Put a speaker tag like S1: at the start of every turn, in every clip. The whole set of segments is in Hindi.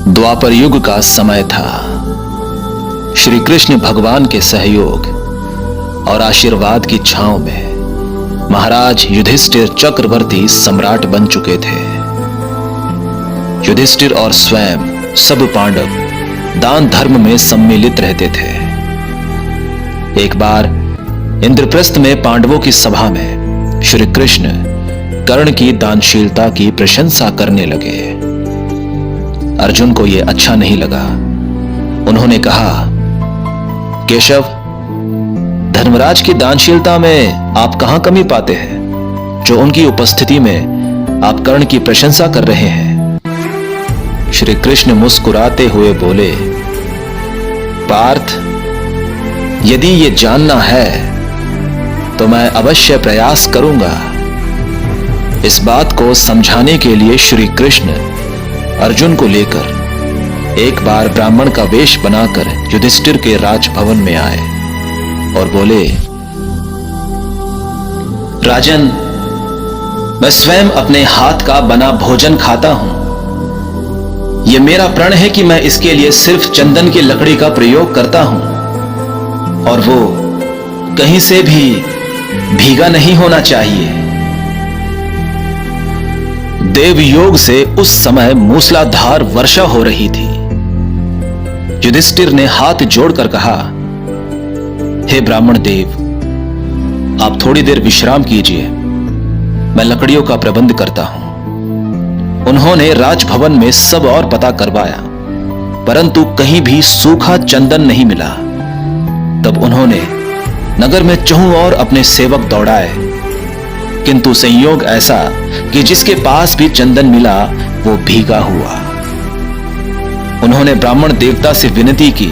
S1: द्वापर युग का समय था। श्री कृष्ण भगवान के सहयोग और आशीर्वाद की छांव में महाराज युधिष्ठिर चक्रवर्ती सम्राट बन चुके थे। युधिष्ठिर और स्वयं सब पांडव दान धर्म में सम्मिलित रहते थे। एक बार इंद्रप्रस्थ में पांडवों की सभा में श्री कृष्ण कर्ण की दानशीलता की प्रशंसा करने लगे। अर्जुन को यह अच्छा नहीं लगा। उन्होंने कहा, केशव, धर्मराज की दानशीलता में आप कहां कमी पाते हैं जो उनकी उपस्थिति में आप कर्ण की प्रशंसा कर रहे हैं? श्री कृष्ण मुस्कुराते हुए बोले, पार्थ, यदि ये जानना है तो मैं अवश्य प्रयास करूंगा। इस बात को समझाने के लिए श्री कृष्ण अर्जुन को लेकर एक बार ब्राह्मण का वेश बनाकर युधिष्ठिर के राजभवन में आए और बोले, राजन, मैं स्वयं अपने हाथ का बना भोजन खाता हूं। यह मेरा प्रण है कि मैं इसके लिए सिर्फ चंदन की लकड़ी का प्रयोग करता हूं और वो कहीं से भी भीगा नहीं होना चाहिए। देवयोग से उस समय मूसलाधार वर्षा हो रही थी। युधिष्ठिर ने हाथ जोड़कर कहा, हे ब्राह्मण देव, आप थोड़ी देर विश्राम कीजिए, मैं लकड़ियों का प्रबंध करता हूं। उन्होंने राजभवन में सब और पता करवाया, परंतु कहीं भी सूखा चंदन नहीं मिला। तब उन्होंने नगर में चहुं ओर अपने सेवक दौड़ाए, किंतु संयोग ऐसा कि जिसके पास भी चंदन मिला वो भीगा हुआ। उन्होंने ब्राह्मण देवता से विनती की,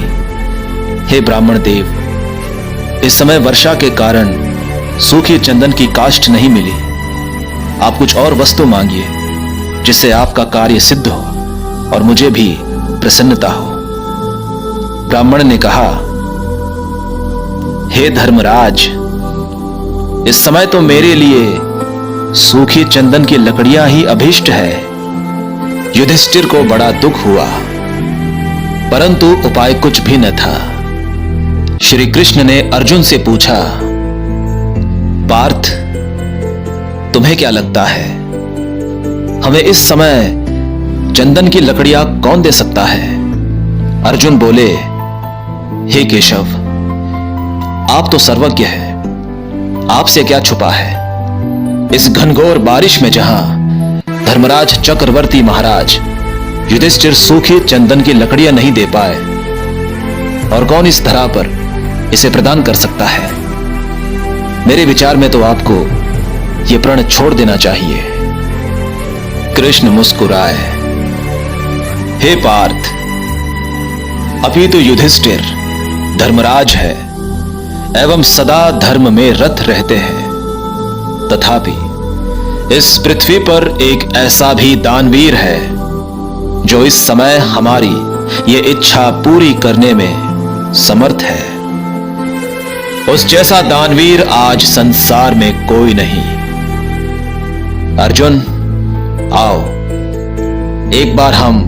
S1: हे ब्राह्मण देव, इस समय वर्षा के कारण सूखी चंदन की काष्ठ नहीं मिली। आप कुछ और वस्तु मांगिए जिससे आपका कार्य सिद्ध हो और मुझे भी प्रसन्नता हो। ब्राह्मण ने कहा, हे धर्मराज, इस समय तो मेरे लिए सूखी चंदन की लकड़ियां ही अभीष्ट है। युधिष्ठिर को बड़ा दुख हुआ, परंतु उपाय कुछ भी न था। श्री कृष्ण ने अर्जुन से पूछा, पार्थ, तुम्हें क्या लगता है, हमें इस समय चंदन की लकड़ियां कौन दे सकता है? अर्जुन बोले, हे केशव, आप तो सर्वज्ञ हैं, आपसे क्या छुपा है। इस घनघोर बारिश में जहां धर्मराज चक्रवर्ती महाराज युधिष्ठिर सूखी चंदन की लकड़ियां नहीं दे पाए, और कौन इस धरा पर इसे प्रदान कर सकता है? मेरे विचार में तो आपको यह प्रण छोड़ देना चाहिए। कृष्ण मुस्कुराए, हे पार्थ, अभी तो युधिष्ठिर धर्मराज है एवं सदा धर्म में रत रहते हैं, तथापि इस पृथ्वी पर एक ऐसा भी दानवीर है जो इस समय हमारी ये इच्छा पूरी करने में समर्थ है। उस जैसा दानवीर आज संसार में कोई नहीं। अर्जुन, आओ, एक बार हम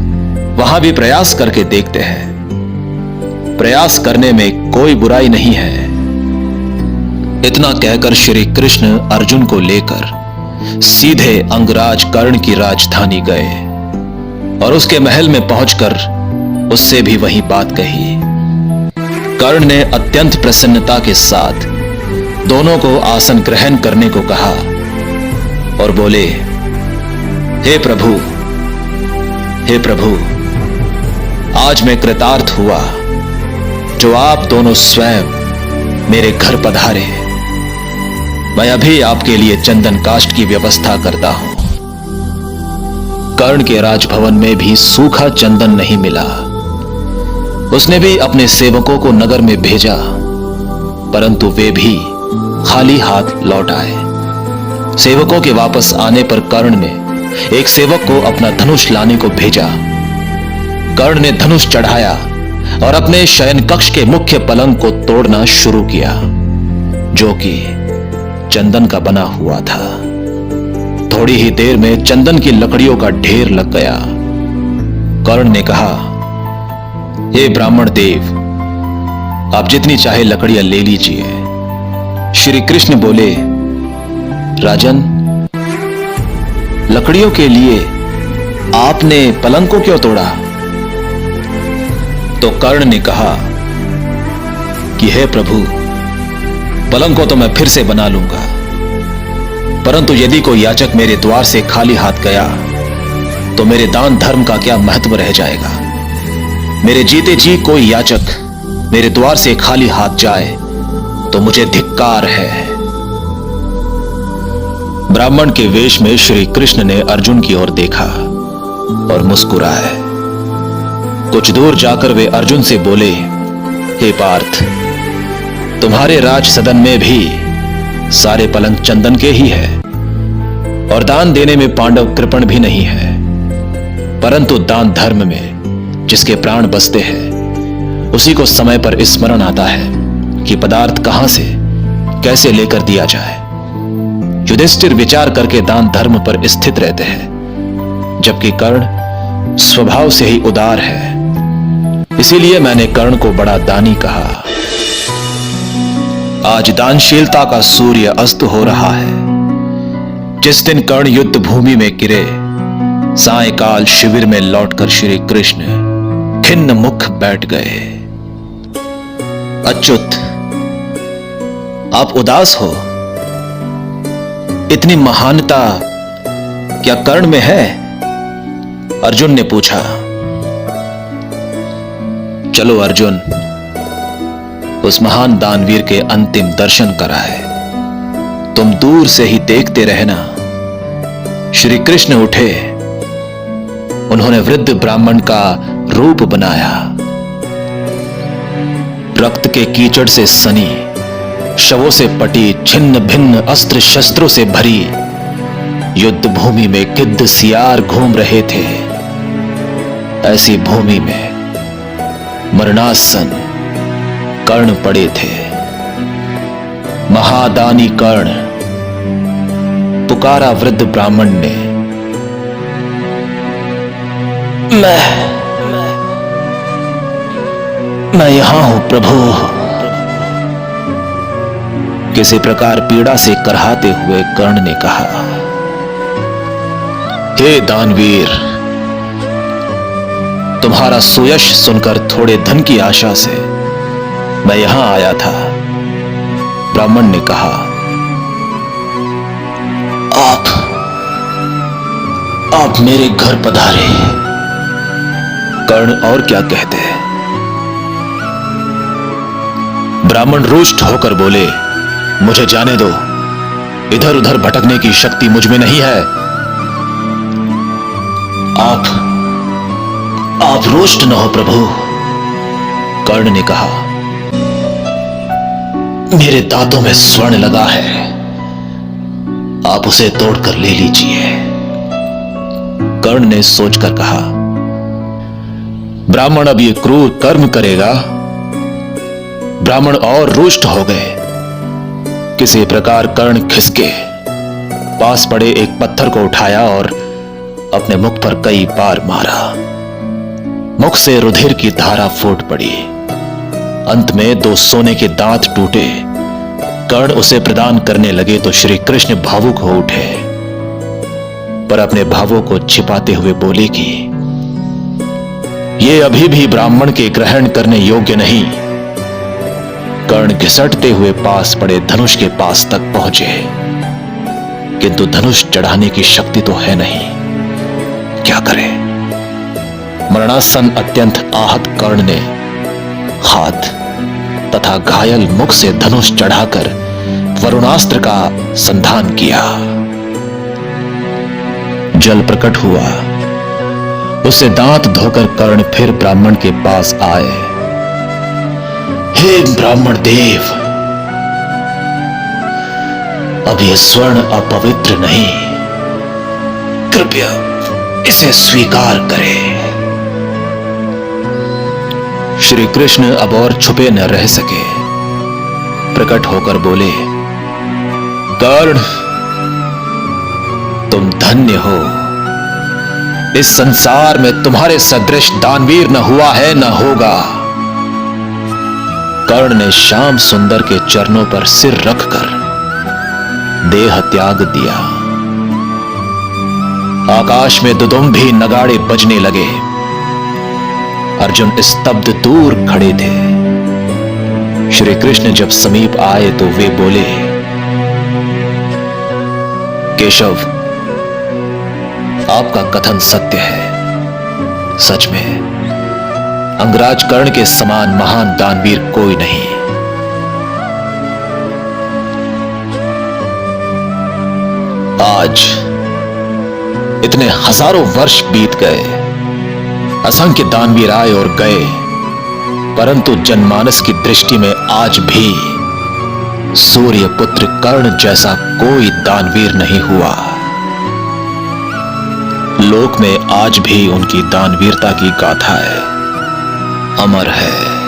S1: वहां भी प्रयास करके देखते हैं। प्रयास करने में कोई बुराई नहीं है। इतना कहकर श्री कृष्ण अर्जुन को लेकर सीधे अंगराज कर्ण की राजधानी गए और उसके महल में पहुंचकर उससे भी वही बात कही। कर्ण ने अत्यंत प्रसन्नता के साथ दोनों को आसन ग्रहण करने को कहा और बोले, हे प्रभु, आज मैं कृतार्थ हुआ जो आप दोनों स्वयं मेरे घर पधारे। मैं अभी आपके लिए चंदन काष्ठ की व्यवस्था करता हूं। कर्ण के राजभवन में भी सूखा चंदन नहीं मिला। उसने भी अपने सेवकों को नगर में भेजा, परंतु वे भी खाली हाथ लौट आए। सेवकों के वापस आने पर कर्ण ने एक सेवक को अपना धनुष लाने को भेजा। कर्ण ने धनुष चढ़ाया और अपने शयन कक्ष के मुख्य पलंग को तोड़ना शुरू किया, जो कि चंदन का बना हुआ था। थोड़ी ही देर में चंदन की लकड़ियों का ढेर लग गया। कर्ण ने कहा, हे ब्राह्मण देव, आप जितनी चाहे लकड़ियां ले लीजिए। श्री कृष्ण बोले, राजन, लकड़ियों के लिए आपने पलंग को क्यों तोड़ा? तो कर्ण ने कहा कि हे प्रभु, पलंग को तो मैं फिर से बना लूंगा, परंतु यदि कोई याचक मेरे द्वार से खाली हाथ गया तो मेरे दान धर्म का क्या महत्व रह जाएगा। मेरे जीते जी कोई याचक मेरे द्वार से खाली हाथ जाए तो मुझे धिक्कार है। ब्राह्मण के वेश में श्री कृष्ण ने अर्जुन की ओर देखा और मुस्कुराए। कुछ दूर जाकर वे अर्जुन से बोले, हे पार्थ, तुम्हारे राज सदन में भी सारे पलंग चंदन के ही है और दान देने में पांडव कृपण भी नहीं है, परंतु दान धर्म में जिसके प्राण बसते हैं उसी को समय पर स्मरण आता है कि पदार्थ कहां से कैसे लेकर दिया जाए। युधिष्ठिर विचार करके दान धर्म पर स्थित रहते हैं, जबकि कर्ण स्वभाव से ही उदार है। इसीलिए मैंने कर्ण को बड़ा दानी कहा। आज दानशीलता का सूर्य अस्त हो रहा है। जिस दिन कर्ण युद्ध भूमि में गिरे, सायंकाल शिविर में लौटकर श्री कृष्ण खिन्न मुख बैठ गए। अच्युत, आप उदास हो? इतनी महानता क्या कर्ण में है? अर्जुन ने पूछा। चलो अर्जुन, उस महान दानवीर के अंतिम दर्शन कराए। तुम दूर से ही देखते रहना। श्री कृष्ण उठे। उन्होंने वृद्ध ब्राह्मण का रूप बनाया। रक्त के कीचड़ से सनी, शवों से पटी, छिन्न भिन्न अस्त्र शस्त्रों से भरी युद्ध भूमि में गिद्ध सियार घूम रहे थे। ऐसी भूमि में मरणासन कर्ण पड़े थे। महादानी कर्ण, पुकारा वृद्ध ब्राह्मण ने। मैं यहां हूं प्रभु। किसी प्रकार पीड़ा से करहाते हुए कर्ण ने कहा, हे दानवीर, तुम्हारा सुयश सुनकर थोड़े धन की आशा से मैं यहां आया था। ब्राह्मण ने कहा, आप मेरे घर पधारे। कर्ण और क्या कहते। ब्राह्मण रुष्ट होकर बोले, मुझे जाने दो, इधर उधर भटकने की शक्ति मुझ में नहीं है। आप रुष्ट न हो प्रभु। कर्ण ने कहा, मेरे दांतों में स्वर्ण लगा है, आप उसे तोड़कर ले लीजिए। कर्ण ने सोचकर कहा, ब्राह्मण अब ये क्रूर कर्म करेगा। ब्राह्मण और रुष्ट हो गए। किसी प्रकार कर्ण खिसके, पास पड़े एक पत्थर को उठाया और अपने मुख पर कई बार मारा। मुख से रुधिर की धारा फूट पड़ी। अंत में 2 सोने के दांत टूटे। कर्ण उसे प्रदान करने लगे तो श्री कृष्ण भावुक हो उठे, पर अपने भावों को छिपाते हुए बोले कि ये अभी भी ब्राह्मण के ग्रहण करने योग्य नहीं। कर्ण घिसटते हुए पास पड़े धनुष के पास तक पहुंचे, किंतु धनुष चढ़ाने की शक्ति तो है नहीं। क्या करें? मरणासन अत्यंत आहत कर्ण ने हाथ तथा घायल मुख से धनुष चढ़ाकर वरुणास्त्र का संधान किया। जल प्रकट हुआ। उससे दांत धोकर कर्ण फिर ब्राह्मण के पास आए। हे ब्राह्मण देव, अब यह स्वर्ण अपवित्र नहीं, कृपया इसे स्वीकार करें। श्री कृष्ण अब और छुपे न रह सके, प्रकट होकर बोले, कर्ण, तुम धन्य हो। इस संसार में तुम्हारे सदृश दानवीर न हुआ है न होगा। कर्ण ने श्याम सुंदर के चरणों पर सिर रखकर देह त्याग दिया। आकाश में दुदुम्भी नगाड़े बजने लगे। अर्जुन स्तब्ध दूर खड़े थे। श्री कृष्ण जब समीप आए तो वे बोले, केशव, आपका कथन सत्य है। सच में अंगराज कर्ण के समान महान दानवीर कोई नहीं। आज इतने हजारों वर्ष बीत गए, असंख्य दानवीर आए और गए, परंतु जनमानस की दृष्टि में आज भी सूर्य पुत्र कर्ण जैसा कोई दानवीर नहीं हुआ। लोक में आज भी उनकी दानवीरता की गाथा है, अमर है।